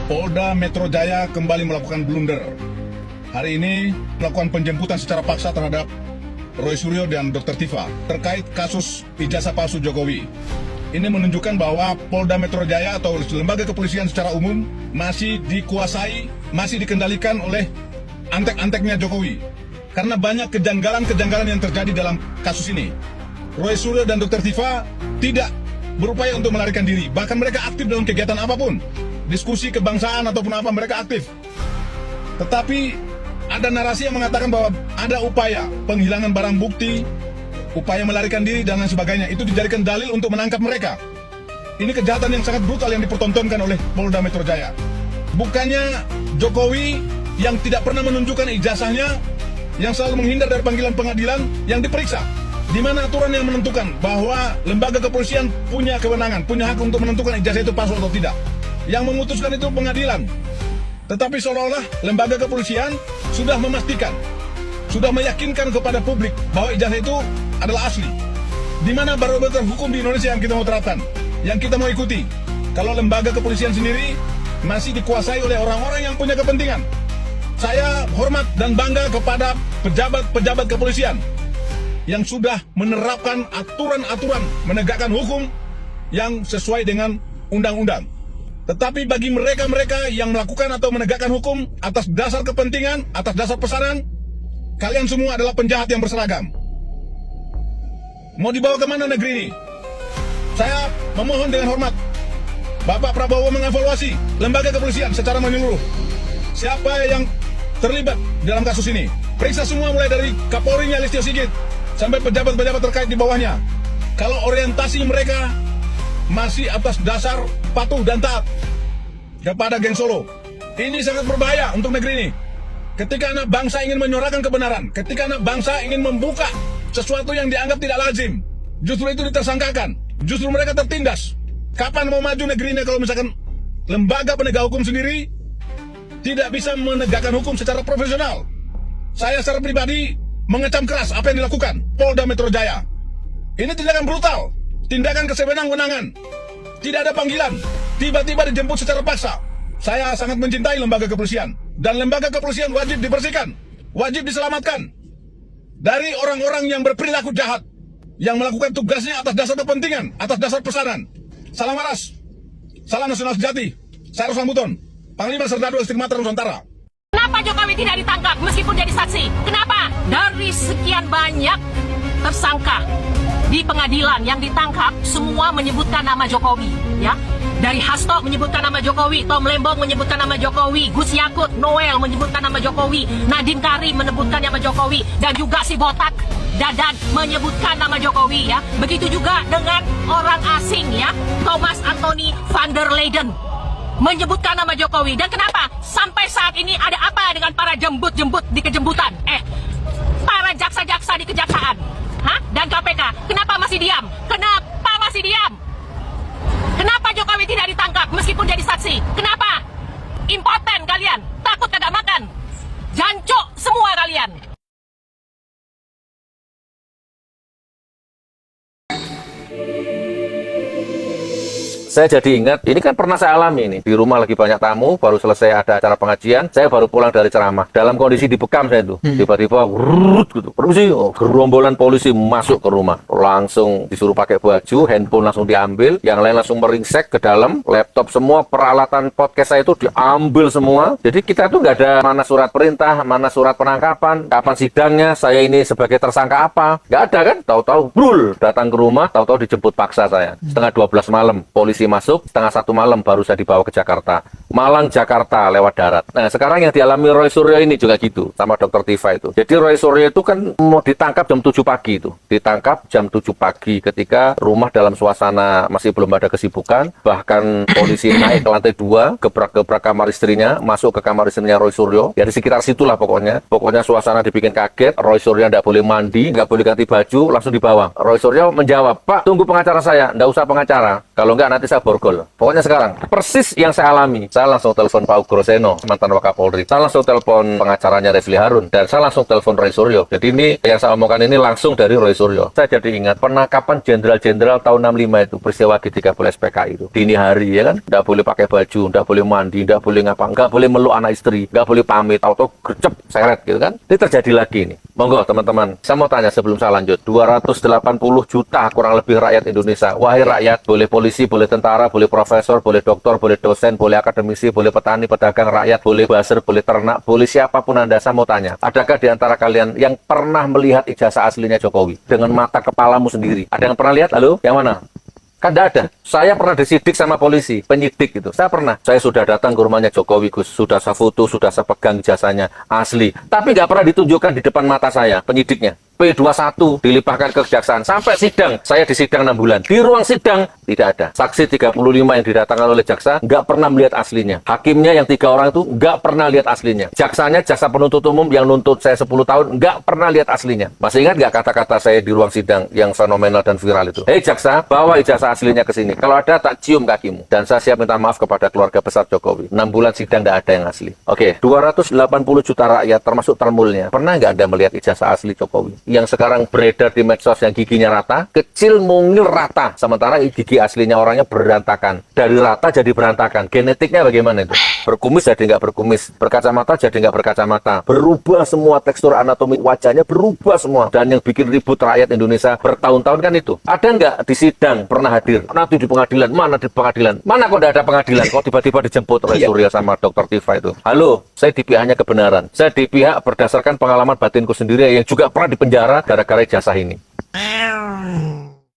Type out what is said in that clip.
Polda Metro Jaya kembali melakukan blunder. Hari ini melakukan penjemputan secara paksa terhadap Roy Suryo dan Dr. Tifa terkait kasus ijazah palsu Jokowi. Ini menunjukkan bahwa Polda Metro Jaya atau lembaga kepolisian secara umum masih dikuasai, masih dikendalikan oleh antek-anteknya Jokowi. Karena banyak kejanggalan-kejanggalan yang terjadi dalam kasus ini. Roy Suryo dan Dr. Tifa tidak berupaya untuk melarikan diri. Bahkan mereka aktif dalam kegiatan apapun. Diskusi kebangsaan ataupun apa, mereka aktif. Tetapi ada narasi yang mengatakan bahwa ada upaya penghilangan barang bukti, upaya melarikan diri dan lain sebagainya. Itu dijadikan dalil untuk menangkap mereka. Ini kejahatan yang sangat brutal yang dipertontonkan oleh Polda Metro Jaya. Bukannya Jokowi yang tidak pernah menunjukkan ijazahnya, yang selalu menghindar dari panggilan pengadilan, yang diperiksa. Di mana aturan yang menentukan bahwa lembaga kepolisian punya kewenangan, punya hak untuk menentukan ijazah itu palsu atau tidak. Yang memutuskan itu pengadilan. Tetapi seolah-olah lembaga kepolisian sudah memastikan, sudah meyakinkan kepada publik bahwa ijazah itu adalah asli. Di mana barometer hukum di Indonesia yang kita mau terapkan, yang kita mau ikuti. Kalau lembaga kepolisian sendiri masih dikuasai oleh orang-orang yang punya kepentingan. Saya hormat dan bangga kepada pejabat-pejabat kepolisian yang sudah menerapkan aturan-aturan menegakkan hukum yang sesuai dengan undang-undang. Tetapi bagi mereka-mereka yang melakukan atau menegakkan hukum atas dasar kepentingan, atas dasar pesanan, kalian semua adalah penjahat yang berseragam. Mau dibawa kemana negeri ini? Saya memohon dengan hormat, Bapak Prabowo mengevaluasi lembaga kepolisian secara menyeluruh. Siapa yang terlibat dalam kasus ini? Periksa semua mulai dari Kapolrinya Listio Sigit sampai pejabat-pejabat terkait di bawahnya. Kalau orientasi mereka masih atas dasar patuh dan taat kepada geng Solo, ini sangat berbahaya untuk negeri ini. Ketika anak bangsa ingin menyuarakan kebenaran, ketika anak bangsa ingin membuka sesuatu yang dianggap tidak lazim, justru itu ditersangkakan, justru mereka tertindas. Kapan mau maju negeri ini kalau misalkan lembaga penegak hukum sendiri tidak bisa menegakkan hukum secara profesional? Saya secara pribadi mengecam keras apa yang dilakukan Polda Metro Jaya. Ini tindakan brutal, tindakan kesewenang-wenangan. Tidak ada panggilan, tiba-tiba dijemput secara paksa. Saya sangat mencintai lembaga kepolisian, dan lembaga kepolisian wajib dibersihkan, wajib diselamatkan dari orang-orang yang berperilaku jahat, yang melakukan tugasnya atas dasar kepentingan, atas dasar pesanan. Salam waras, salam nasional sejati. Saya Ruslan Buton, Panglima Serdadu Estigmata Nusantara. Kenapa Jokowi tidak ditangkap meskipun jadi saksi? Kenapa? Dari sekian banyak tersangka di pengadilan yang ditangkap, semua menyebutkan nama Jokowi, ya. Dari Hasto menyebutkan nama Jokowi, Tom Lembong menyebutkan nama Jokowi, Gus Yakut, Noel menyebutkan nama Jokowi, Nadiem Karim menyebutkan nama Jokowi, dan juga si botak Dadan menyebutkan nama Jokowi, ya. Begitu juga dengan orang asing, ya, Thomas Anthony van der Leyden menyebutkan nama Jokowi. Dan kenapa sampai saat ini ada apa dengan para jembut-jembut di kejembutan? Para jaksa-jaksa di kejaksaan, dan KPK, kenapa masih diam? Kenapa masih diam? Kenapa Jokowi tidak ditangkap meskipun jadi saksi? Kenapa? Impoten kalian, takut kagak makan, jancuk semua kalian. Saya jadi ingat, ini kan pernah saya alami nih. Di rumah lagi banyak tamu, baru selesai ada acara pengajian, saya baru pulang dari ceramah. Dalam kondisi dibekam saya tuh, tiba-tiba gitu. Permisi, gerombolan polisi masuk ke rumah. Langsung disuruh pakai baju, handphone langsung diambil, yang lain langsung meringsek ke dalam, laptop semua, peralatan podcast saya itu diambil semua. Jadi kita tuh nggak ada mana surat perintah, mana surat penangkapan, kapan sidangnya, saya ini sebagai tersangka apa. Nggak ada kan? Tahu-tahu, brul, datang ke rumah, tahu-tahu dijemput paksa saya. Setengah 12 malam, polisi masuk, setengah 1 malam baru saya dibawa ke Jakarta. Malang, Jakarta lewat darat. Nah, sekarang yang dialami Roy Suryo ini juga gitu, sama Dr. Tifa itu. Jadi Roy Suryo itu kan mau ditangkap jam 7 pagi itu. Ditangkap jam 7 pagi ketika rumah dalam suasana masih belum ada kesibukan. Bahkan polisi naik ke lantai 2, gebrak-gebrak kamar istrinya, masuk ke kamar istrinya Roy Suryo. Ya di sekitar situlah pokoknya. Pokoknya suasana dibikin kaget. Roy Suryo nggak boleh mandi, nggak boleh ganti baju, langsung dibawa. Roy Suryo menjawab, "Pak, tunggu pengacara saya." "Nggak usah pengacara. Kalau nggak nanti saya borgol." Pokoknya sekarang, persis yang saya alami. Saya saya langsung telepon Pak Ugroseno, mantan Wakapolri. Saya langsung telepon pengacaranya Refli Harun, dan saya langsung telepon Roy Suryo. Jadi ini yang saya omongkan ini langsung dari Roy Suryo. Saya jadi ingat penangkapan jenderal-jenderal tahun 65 itu, peristiwa G30 SPKI itu. Dini hari ya kan, nggak boleh pakai baju, nggak boleh mandi, nggak boleh ngapa, nggak boleh meluk anak istri, nggak boleh pamit, auto gercep, seret gitu kan. Ini terjadi lagi nih. Monggo teman-teman, saya mau tanya sebelum saya lanjut. 280 juta kurang lebih rakyat Indonesia. Wahai rakyat, boleh polisi, boleh tentara, boleh profesor, boleh dokter, boleh dosen, boleh akademisi, boleh petani, pedagang, rakyat, boleh buzzer, boleh ternak, boleh siapapun Anda. Saya mau tanya, adakah di antara kalian yang pernah melihat ijazah aslinya Jokowi dengan mata kepalamu sendiri? Ada yang pernah lihat? Halo? Yang mana? Kan tidak ada. Saya pernah disidik sama polisi, penyidik gitu. Saya pernah. Saya sudah datang ke rumahnya Jokowi, Gus. Sudah saya foto, sudah saya pegang ijazahnya asli. Tapi nggak pernah ditunjukkan di depan mata saya, penyidiknya. P21 dilimpahkan ke kejaksaan sampai sidang. Saya disidang 6 bulan. Di ruang sidang tidak ada. Saksi 35 yang didatangkan oleh jaksa nggak pernah melihat aslinya. Hakimnya yang 3 orang itu nggak pernah lihat aslinya. Jaksanya, jaksa penuntut umum yang nuntut saya 10 tahun nggak pernah lihat aslinya. Masih ingat nggak kata-kata saya di ruang sidang yang fenomenal dan viral itu? Hei jaksa, bawa ijazah aslinya ke sini. Kalau ada tak cium kakimu. Dan saya siap minta maaf kepada keluarga besar Jokowi. 6 bulan sidang nggak ada yang asli. Oke, 280 juta rakyat termasuk termulnya. Pernah nggak Anda melihat ijazah asli Jokowi? Yang sekarang beredar di medsos yang giginya rata, kecil mungil rata, sementara gigi aslinya orangnya berantakan. Dari rata jadi berantakan. Genetiknya bagaimana itu? Berkumis jadi nggak berkumis, berkacamata jadi nggak berkacamata, berubah semua tekstur anatomi wajahnya, berubah semua. Dan yang bikin ribut rakyat Indonesia bertahun-tahun kan itu. Ada nggak di sidang pernah hadir? Nanti di pengadilan, mana di pengadilan? Mana kok nggak ada pengadilan? Kok tiba-tiba dijemput Roy Suryo sama Dr. Tifa itu? Halo, saya di pihaknya kebenaran. Saya di pihak berdasarkan pengalaman batinku sendiri yang juga pernah dipenjara gara-gara ijazah ini.